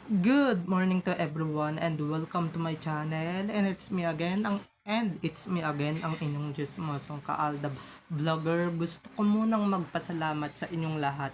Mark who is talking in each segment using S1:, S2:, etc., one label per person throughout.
S1: Good morning to everyone and welcome to my channel and it's me again ang inyong Diyosmosong Kaalda Vlogger. Gusto ko munang magpasalamat sa inyong lahat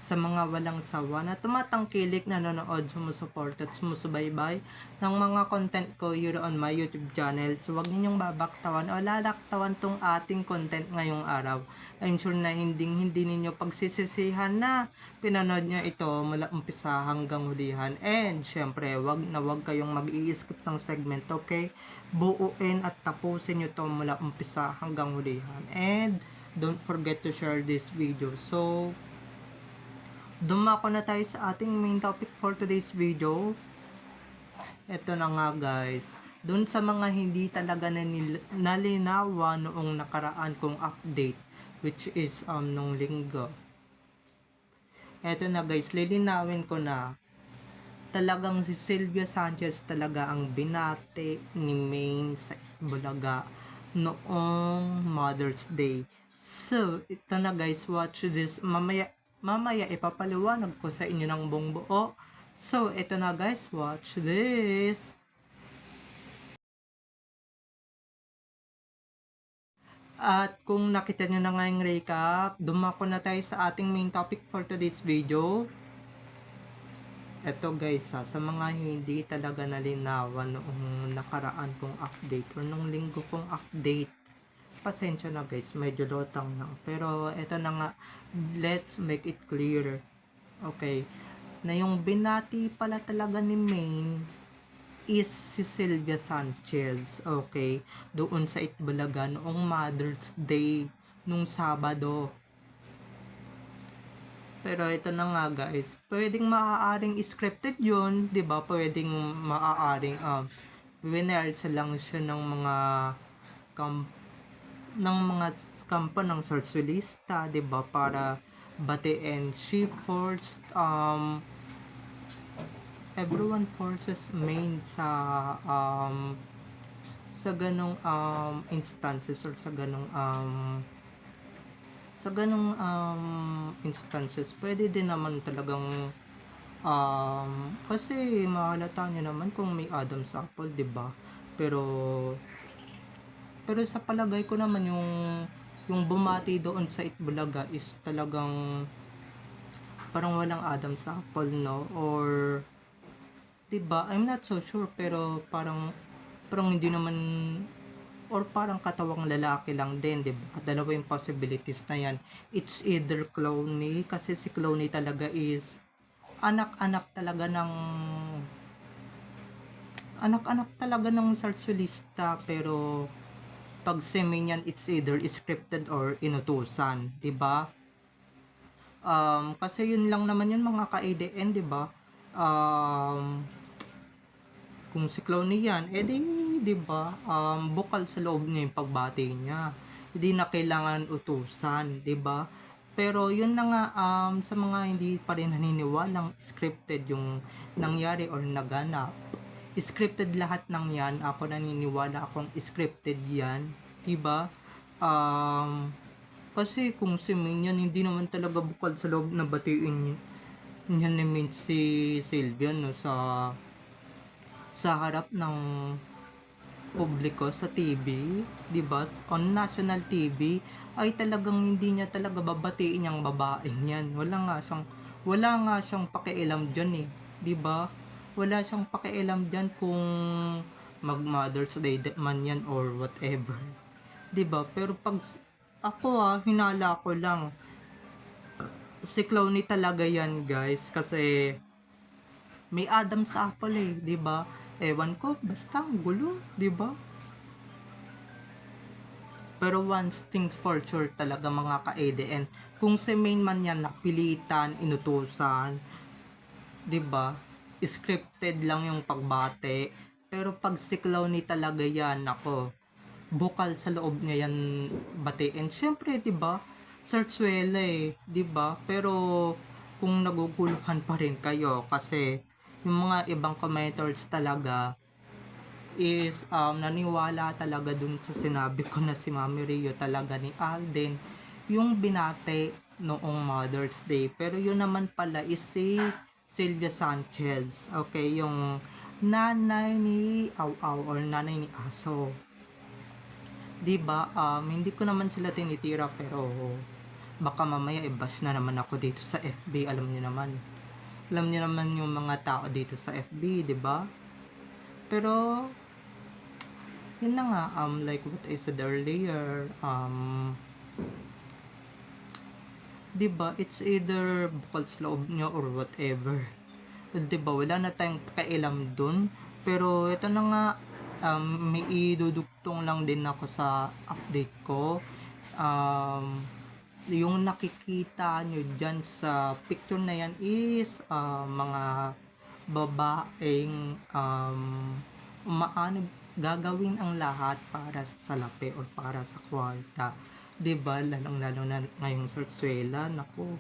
S1: sa mga walang sawa na tumatangkilik, nanonood, sumusuport at sumusubaybay ng mga content ko here on my YouTube channel. So huwag ninyong babaktawan o lalaktawan tong ating content ngayong araw. I'm sure na hindi ninyo pagsisisihan na pinanood nyo ito mula umpisa hanggang hulihan. And syempre, wag kayong mag-i-skip ng segment, okay? Buuin at tapusin nyo to mula umpisa hanggang hulihan. And don't forget to share this video. So, dumako na tayo sa ating main topic for today's video. Ito na nga guys, doon sa mga hindi talaga nalinawan noong nakaraan kong update, which is nung linggo. Ito na guys, lilinawin ko na talagang si Sylvia Sanchez talaga ang binati ni Maine sa Bulaga noong Mother's Day. So, ito na guys, watch this. Mamaya ipapaliwanag ko sa inyo ng buong buo. So, ito na guys, watch this. At kung nakita nyo na nga yung recap, dumako na tayo sa ating main topic for today's video. Ito guys sa mga hindi talaga nalinawan noong nakaraan kong update or nung linggo kong update, pasensya na guys, medyo lotang lang. Pero ito na nga, let's make it clear. Okay, na yung binati pala talaga ni Maine is si Sylvia Sanchez. Okay, doon sa Itbulaga noong Mother's Day nung Sabado. Pero ito na nga guys, pwedeng maaaring scripted yun, 'di ba? Pwedeng maaaring winersa lang siya ng mga kampo ng sorsulista, 'di ba? Para batiin. She forced everyone forces Maine sa ganong instances or sa ganong instances. Pwede din naman talagang kasi mahalata nyo naman kung may Adam's apple, 'di ba? Pero sa palagay ko naman yung bumati doon sa Itbulaga is talagang parang walang Adam's apple, no? Or 'di ba? I'm not so sure, pero parang hindi naman, or parang katawang lalaki lang din, 'di ba? Dalawa yung possibilities na yan. It's either Clooney, kasi si Clooney talaga is anak-anak talaga ng sarsulista, pero pag semi it's either scripted or inutusan, 'di ba? Kasi yun lang naman yun mga ka-ADN, 'di ba? Kung si Clowney yan, edi 'di ba? Bukal sa loob niya yung pagbati niya. Hindi na kailangan utusan, 'di ba? Pero yun na nga, sa mga hindi pa rin naniniwalang scripted yung nangyari or naganap. Scripted lahat ng yan. Ako naniniwala akong scripted yan. Diba? Kasi kung si Minion hindi naman talaga bukal sa loob na batiin niya ni Min si Sylvia, no, sa harap ng publiko sa TV, 'di ba? On national TV ay talagang hindi niya talaga babatiin yung babaeng 'yan. Wala nga siyang pakialam diyan eh, 'di ba? Wala siyang pakialam diyan kung mag-Mother's Day man 'yan or whatever. 'Di ba? Pero pag ako hinala ko lang, si Clowney talaga 'yan, guys, kasi may Adam's apple eh, 'di ba? Ewan ko, basta ang gulo, 'di ba? Pero one things for sure talaga mga ka-ADN, kung si main man yan napilitan, inutusan, 'di ba? Scripted lang yung pagbate. Pero pag si Clowney talaga yan, ako, bukal sa loob niya yan batiin. Syempre, 'di ba? Sarsuela eh, 'di ba? Pero kung naguguluhan pa rin kayo kasi yung mga ibang commenters talaga is naniwala talaga dun sa sinabi ko na si Mami Rio talaga ni Alden yung binate noong Mother's Day. Pero yun naman pala is si Sylvia Sanchez. Okay, yung nanay ni Aw or nanay ni Aso. 'Di ba? Hindi ko naman sila tinitira pero baka mamaya i-bash na naman ako dito sa FB, alam niyo naman. Alam niyo naman yung mga tao dito sa FB, 'di ba? Pero yun na nga, like what I said earlier, 'di ba? It's either bukal sa loob nyo or whatever. 'Di ba? Wala na tayong pakialam dun. Pero ito na nga, may idudugtong lang din ako sa update ko. Yung nakikita nyo dyan sa picture na yan is mga babaeng umaanib, gagawin ang lahat para sa salapi or para sa kwarta. 'Di ba? Lalong-lalo na ngayong Sarsuela, naku,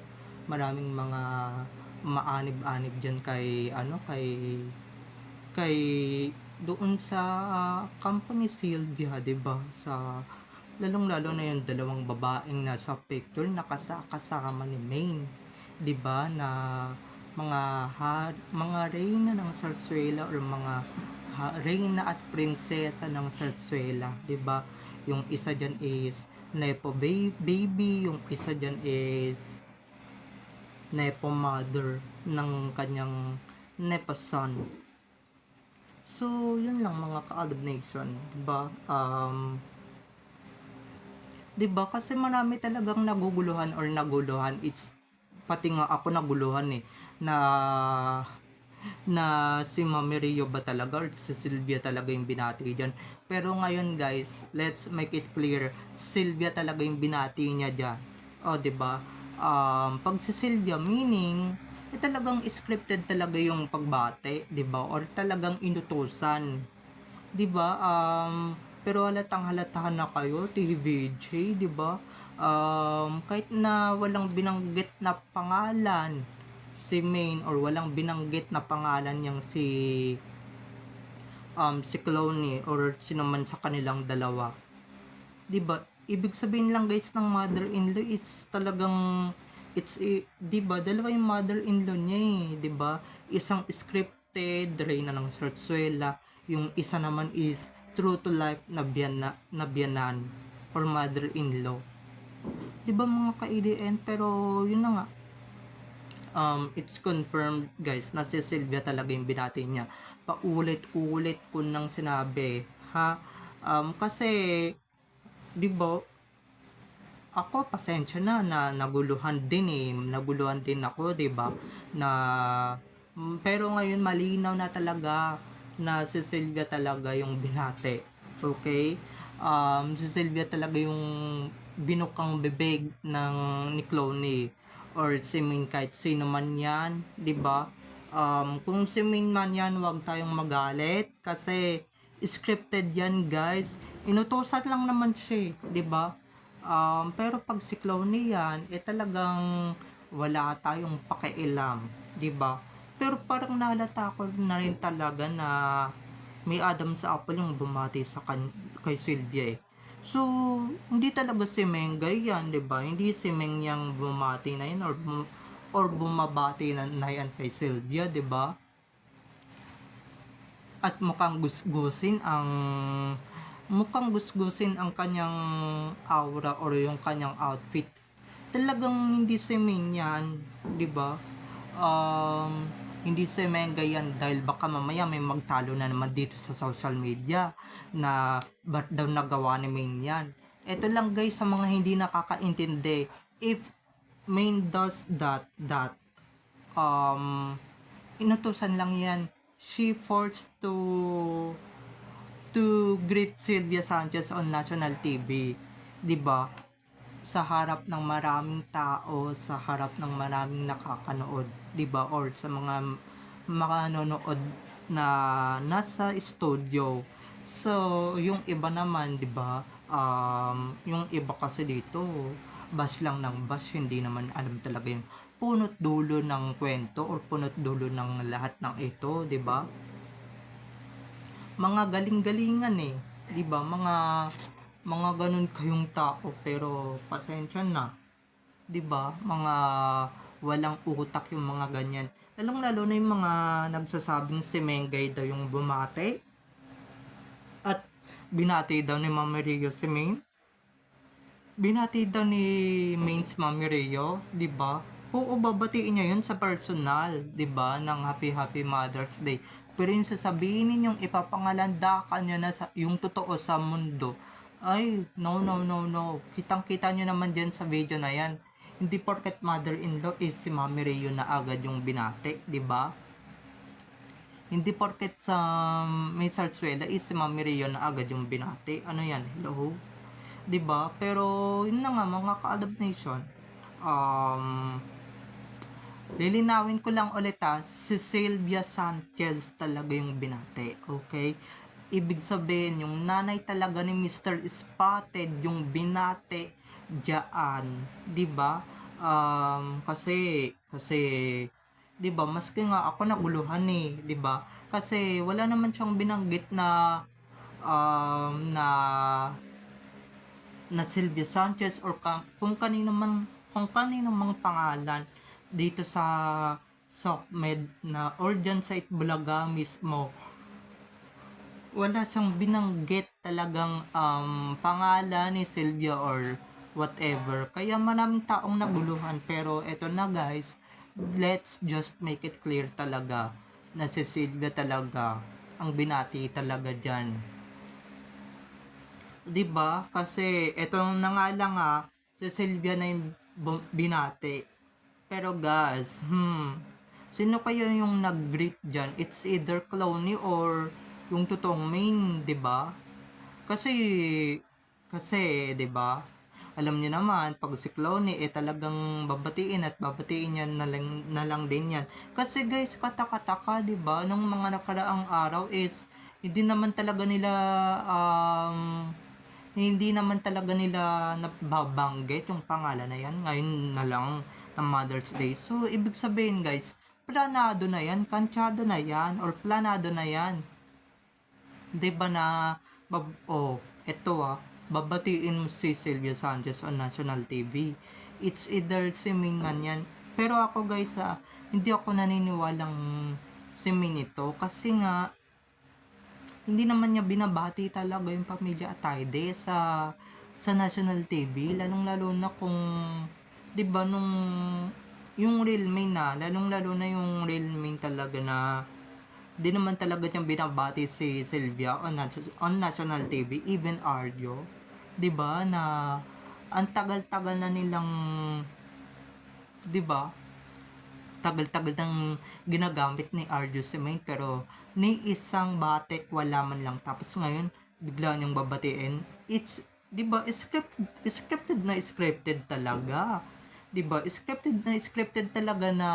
S1: maraming mga maanib-anib diyan kay kay doon sa kampo ni Sylvia, 'di ba? Sa lalong-lalo na yung dalawang babaeng nasa picture nakasama ni Maine, 'di ba? Na mga reyna ng Sarsuela or mga reyna at prinsesa ng Sarsuela, 'di ba? Yung isa diyan is Nepo baby, yung isa diyan is Nepo mother ng kanyang Nepo son. So, yun lang mga ka-Alab Nation, 'di ba? 'Di ba? Kasi marami talagang naguguluhan. It's pati nga ako naguluhan na si Mami Rio ba talaga or si Sylvia talaga yung binati dyan. Pero ngayon guys, let's make it clear, Sylvia talaga yung binati niya dyan. O, 'di ba? Pag si Sylvia, meaning talagang scripted talaga yung pagbate, 'di ba? Or talagang inutusan, 'di ba? Pero halatang halatahan na kayo, TVJ, 'di ba? Kahit na walang binanggit na pangalan si Maine or walang binanggit na pangalan niyang si Cloney or sino man sa kanilang dalawa, 'di ba? Ibig sabihin lang guys ng mother-in-law, it's talagang 'di ba? Dalawa yung mother-in-law niya 'di ba? Isang scripted reyna ng Sarsuela, yung isa naman is true to life na biyanan or mother-in-law. 'Di ba mga ka-EDN? Pero yun na nga, it's confirmed guys na si Sylvia talaga yung binati niya. Paulit-ulit ko nang sinabi, ha? Kasi 'di ba, ako pasensya na naguluhan din ako, 'di ba? Na pero ngayon malinaw na talaga na si Sylvia talaga yung binate. Okay? Si Sylvia talaga yung binukang bibig ng ni Cloney or si Min, kahit sino man yan, 'di ba? Kung si Min man yan, wag tayong magalit kasi scripted yan, guys. Inutusan lang naman siya, 'di ba? Pero pag si Cloney yan, talagang wala tayong pakialam, 'di ba? Pero parang nahalata ko na rin talaga na may Adam sa Apple yung bumati kay Sylvia. So, hindi talaga si Mengay yan, 'di ba? Hindi si Meng yang bumati na yan or bumabati na yan kay Sylvia, 'di ba? At mukhang gusgusin ang kanyang aura or yung kanyang outfit. Talagang hindi si Meng yan, 'di ba? Hindi si Mengay yan dahil baka mamaya may magtalo na naman dito sa social media na ba't daw nagawa ni Maine yan. Ito lang guys sa mga hindi nakakaintindi, if Maine does that inutusan lang yan. She forced to greet Sylvia Sanchez on national TV, 'di ba? Sa harap ng maraming tao, sa harap ng maraming nakakanood, 'di ba? Or sa mga nanonood na nasa studio. So, yung iba naman, 'di ba? Yung iba kasi dito, bash lang ng bash, hindi naman alam talaga yung punot dulo ng kwento or punot dulo ng lahat ng ito, 'di ba? Mga galing-galingan 'di ba? Mga ganun kayong tao, pero pasensya na, 'di ba? Mga walang utak yung mga ganyan. Lalong-lalo na yung mga nagsasabing si Mengay daw yung bumate at binati daw ni Mami Rio si Main. Binati daw ni Main si Mami Rio, di ba? Oo, babatiin niya yun sa personal, di ba? Ng Happy Mother's Day. Pero yung sasabihin ninyong ipapangalandakan niya na yung totoo sa mundo, ay, no, no, no, no. Kitang-kita nyo naman dyan sa video na yan. Hindi porket mother-in-law is si Mami Rio na agad yung binati, di ba? Hindi porket sa may Sarsuela is si Mami Rio na agad yung binati. Ano yan? Hello? 'Di ba? Pero yun na nga mga ka-Alab Nation. Um, Lilinawin ko lang ulit si Sylvia Sanchez talaga yung binate, okay? Ibig sabihin, yung nanay talaga ni Mr. Spotted yung binate diyan, 'di ba? Kasi 'di ba, maski nga ako naguluhan 'di ba? Kasi wala naman siyang binanggit na na Sylvia Sanchez or kung kanino mang pangalan dito sa SOCMED na or dyan sa Itbulaga mismo, wala siyang binanggit talagang pangalan ni Sylvia or whatever. Kaya maraming taong naguluhan, pero eto na guys, let's just make it clear talaga na si Sylvia talaga ang binati talaga dyan. 'Di ba? Kasi etong na nga lang si Sylvia na yung binati. Pero guys, sino kayo yung nag-greet dyan? It's either Clowny or yung totoong Main, 'di ba? Kasi, kasi, 'di ba? Alam niyo naman, pag si Clowny talagang babatiin at babatiin yan na lang din yan. Kasi guys, katakataka, 'di ba? Nung mga nakaraang araw is hindi naman talaga nila nababanggit yung pangalan na yan. Ngayon na lang ng Mother's Day. So, ibig sabihin guys, planado na yan, kansyado na yan, or planado na yan. 'Di ba na, eto babatiin mo si Sylvia Sanchez on national TV. It's either si Min man yan. Pero ako guys, hindi ako naniniwalang si Min ito. Kasi nga, hindi naman niya binabati talaga yung pamilya Atayde sa national TV, lalong-lalo na kung 'di ba nung yung real main lalong-lalo na yung real main talaga na di naman talaga niyang binabati si Sylvia on national TV, even Arjo, 'di ba, na ang tagal-tagal na nilang, 'di ba, tagal-tagal nang ginagamit ni Arjo si Main, pero ni isang bate wala man lang. Tapos ngayon bigla niyang babatiin. It's, 'di ba, scripted talaga, 'di ba? Scripted talaga na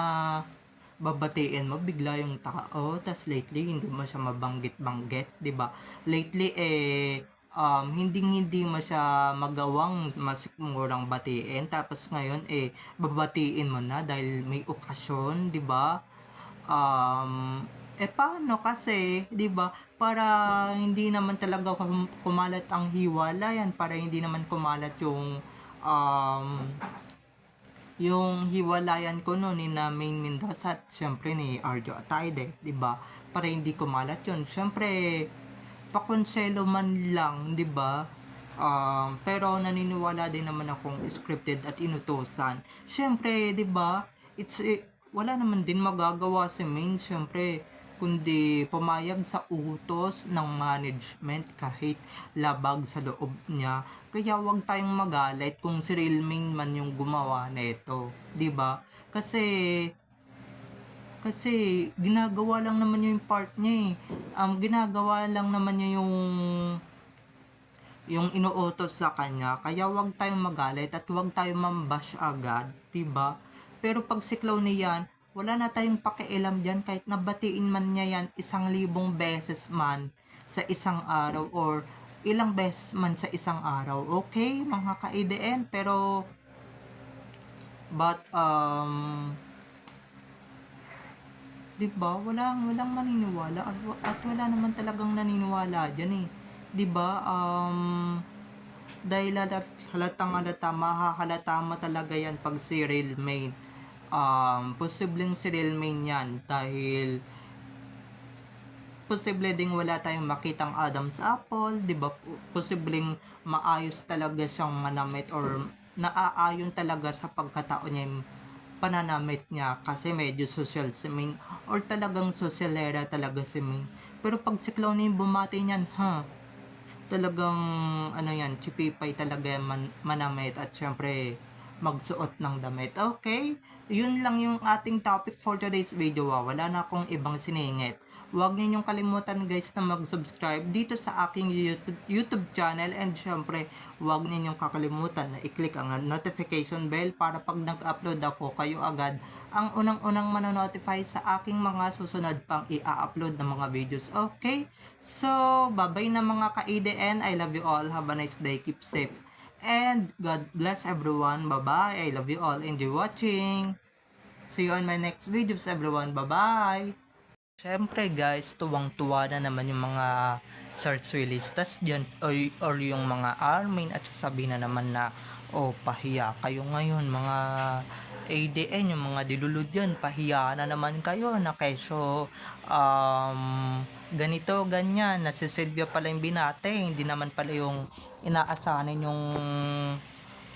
S1: babatiin mo bigla yung tao. Tas lately hindi mo siya mabanggit-banggit, 'di ba? Lately hindi mo siya magawang masikmurang batiin, tapos ngayon babatiin mo na dahil may okasyon, 'di ba? Paano kasi, 'di ba? Para hindi naman talaga kumalat ang hiwalayan, para hindi naman kumalat yung hiwalayan ko noon ni na Main Mendoza at syempre ni Arjo Atayde, 'di ba? Para hindi kumalat 'yon. Syempre pakonselo man lang, 'di ba? Pero naniniwala din naman akong scripted at inutusan. Syempre, 'di ba? Wala naman din magagawa si Main, syempre, kundi pumayag sa utos ng management kahit labag sa loob niya. Kaya wag tayong magalit kung si Real Main man yung gumawa nito, 'di ba? Kasi ginagawa lang naman niya yung part niya ginagawa lang naman niya yung inuutos sa kanya. Kaya wag tayong magalit at wag tayong mambash agad, 'di ba? Pero pag si Clowny yan, wala na tayong pakialam dyan kahit nabatiin man niya yan 1,000 beses man sa isang araw or ilang beses man sa isang araw. Okay, mga ka-IDN, pero but 'di ba? Walang maniniwala at wala naman talagang naniniwala diyan 'Di ba? Dahil halatang halata, mahahalata mo talaga yan pag si Real Main posibleng si Real Main yan dahil posible ding wala tayong makitang Adam's apple, 'di ba? Posibleng maayos talaga siyang manamit or naaayon talaga sa pagkatao niya yung pananamit niya kasi medyo social si Ming or talagang socialera talaga si Ming. Pero pag si Clowney bumati niyan, talagang ano yan, chipipay talaga yan manamit at syempre magsuot ng damit. Okay, yun lang yung ating topic for today's video. Wala na akong ibang siningit. Huwag ninyong kalimutan guys na mag-subscribe dito sa aking YouTube channel and syempre huwag ninyong kakalimutan na i-click ang notification bell para pag nag-upload ako kayo agad ang unang-unang manonotify sa aking mga susunod pang i-upload na mga videos. Okay? So, bye-bye na mga ka-ADN. I love you all. Have a nice day. Keep safe. And God bless everyone. Bye-bye. I love you all. Enjoy watching. See you on my next videos everyone. Bye-bye. Siyempre guys, tuwang-tuwa na naman yung mga search willistas dyan or yung mga armin at sasabihin na naman na pahiya kayo ngayon mga ADN, yung mga dilulod yan, pahiya na naman kayo na keso ganito, ganyan, na si Sylvia pala yung binate, hindi naman pala yung inaasahan yung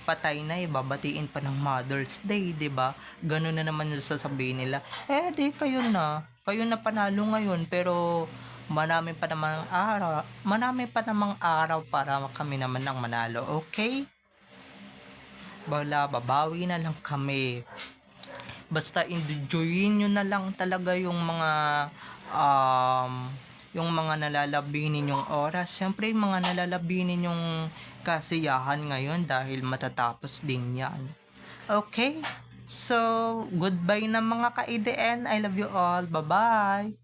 S1: patay na babatiin pa ng Mother's Day, 'di ba? Ganun na naman yung sasabihin nila. Di kayo na panalo ngayon pero marami pa namang araw para kami naman ang manalo. Okay? Babawi na lang kami. Basta enjoyin nyo na lang talaga yung mga nalalabinin yung oras. Siyempre, yung mga nalalabinin yung kasiyahan ngayon dahil matatapos din yan. Okay? So, goodbye na mga ka-ADN. I love you all. Bye-bye!